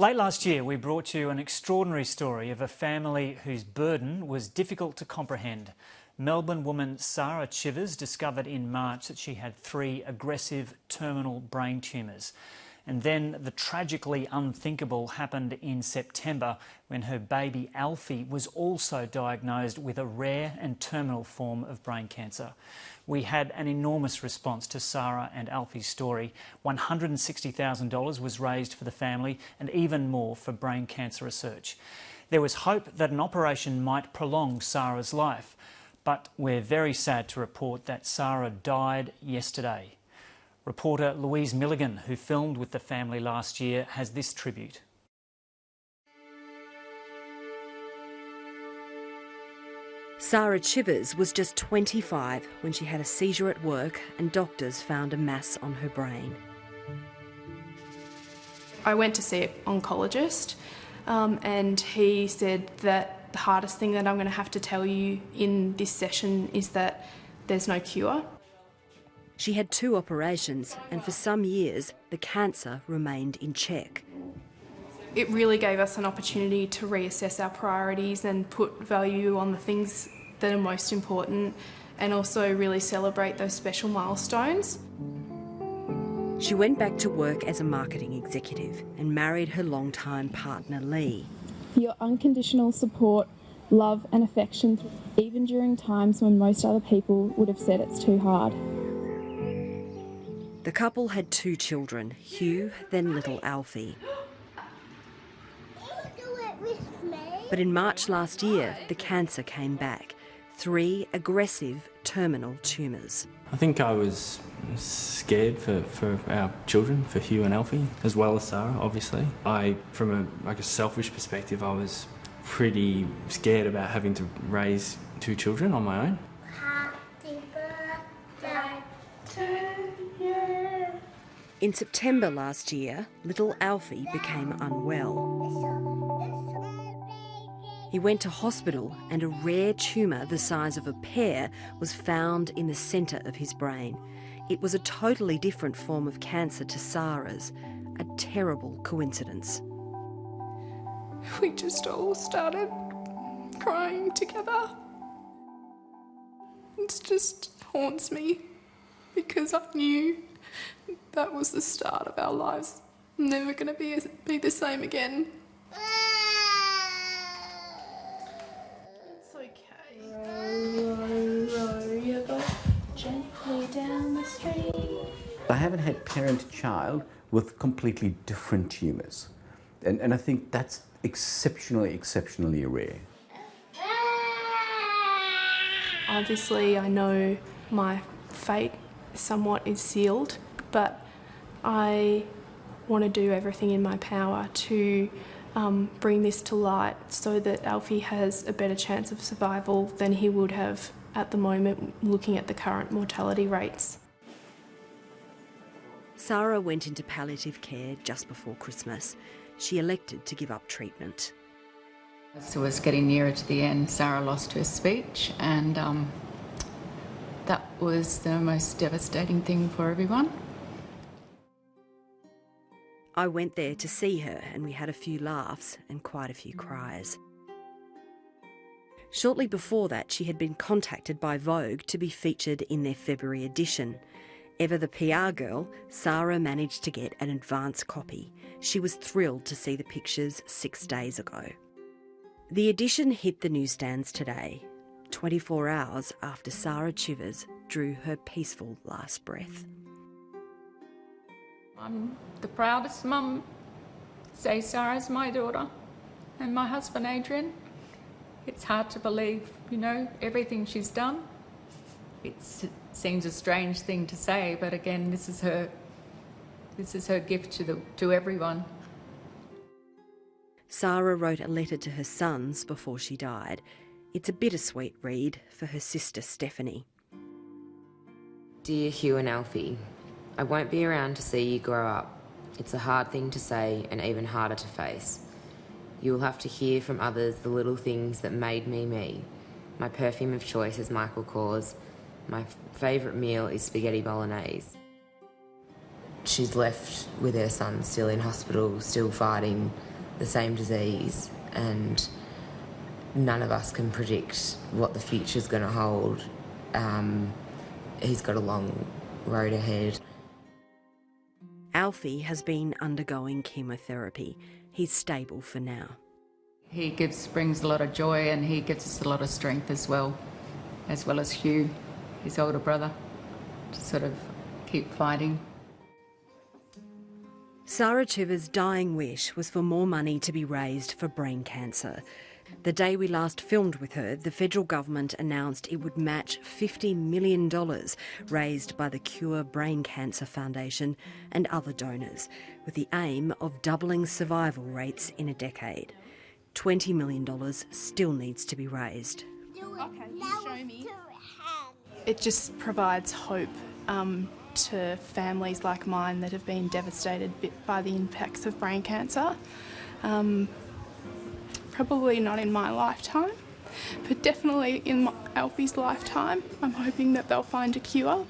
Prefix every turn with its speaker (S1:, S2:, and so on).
S1: Late last year, we brought you an extraordinary story of a family whose burden was difficult to comprehend. Melbourne woman Sara Chivers discovered in March that she had 3 aggressive terminal brain tumours. And then the tragically unthinkable happened in September when her baby Alfie was also diagnosed with a rare and terminal form of brain cancer. We had an enormous response to Sara and Alfie's story. $160,000 was raised for the family and even more for brain cancer research. There was hope that an operation might prolong Sara's life, but we're very sad to report that Sara died yesterday. Reporter Louise Milligan, who filmed with the family last year, has this tribute.
S2: Sara Chivers was just 25 when she had a seizure at work and doctors found a mass on her brain.
S3: I went to see an oncologist and he said that the hardest thing that I'm going to have to tell you in this session is that there's no cure.
S2: She had 2 operations and for some years the cancer remained in check.
S3: It really gave us an opportunity to reassess our priorities and put value on the things that are most important and also really celebrate those special milestones.
S2: She went back to work as a marketing executive and married her longtime partner Lee.
S4: Your unconditional support, love and affection, even during times when most other people would have said it's too hard.
S2: The couple had 2 children, Hugh, then little Alfie. But in March last year, the cancer came back. 3 aggressive terminal tumours.
S5: I think I was scared for our children, for Hugh and Alfie, as well as Sara, obviously. From a selfish perspective, I was pretty scared about having to raise 2 children on my own.
S6: Happy birthday to you.
S2: In September last year, little Alfie became unwell. He went to hospital and a rare tumour the size of a pear was found in the centre of his brain. It was a totally different form of cancer to Sara's, a terrible coincidence.
S3: We just all started crying together. It just haunts me because I knew that was the start of our lives. Never going to be the same again. It's okay. Row your boat gently down the stream.
S7: I haven't had parent-child with completely different tumours. And I think that's exceptionally rare.
S3: Obviously, I know my fate somewhat is sealed, but I want to do everything in my power to bring this to light so that Alfie has a better chance of survival than he would have at the moment, looking at the current mortality rates.
S2: Sara went into palliative care just before Christmas. She elected to give up treatment.
S8: As it was getting nearer to the end, Sara lost her speech, and that was the most devastating thing for everyone.
S2: I went there to see her and we had a few laughs and quite a few cries. Shortly before that, she had been contacted by Vogue to be featured in their February edition. Ever the PR girl, Sara managed to get an advance copy. She was thrilled to see the pictures 6 days ago. The edition hit the newsstands today, 24 hours after Sara Chivers drew her peaceful last breath.
S8: I'm the proudest mum. Say Sara's my daughter and my husband Adrian. It's hard to believe, everything she's done. It seems a strange thing to say, but again, this is her gift to everyone.
S2: Sara wrote a letter to her sons before she died. It's a bittersweet read for her sister Stephanie.
S9: Dear Hugh and Alfie, I won't be around to see you grow up. It's a hard thing to say and even harder to face. You will have to hear from others the little things that made me me. My perfume of choice is Michael Kors. My favourite meal is spaghetti bolognese. She's left with her son still in hospital, still fighting, the same disease, and none of us can predict what the future's going to hold. He's got a long road ahead.
S2: Alfie has been undergoing chemotherapy. He's stable for now.
S8: He brings a lot of joy, and he gives us a lot of strength as well as Hugh, his older brother, to sort of keep fighting.
S2: Sara Chivers' dying wish was for more money to be raised for brain cancer. The day we last filmed with her, the federal government announced it would match $50 million raised by the Cure Brain Cancer Foundation and other donors, with the aim of doubling survival rates in a decade. $20 million still needs to be raised.
S4: Okay, you show me. It just provides hope to families like mine that have been devastated by the impacts of brain cancer. Probably not in my lifetime, but definitely in Alfie's lifetime. I'm hoping that they'll find a cure.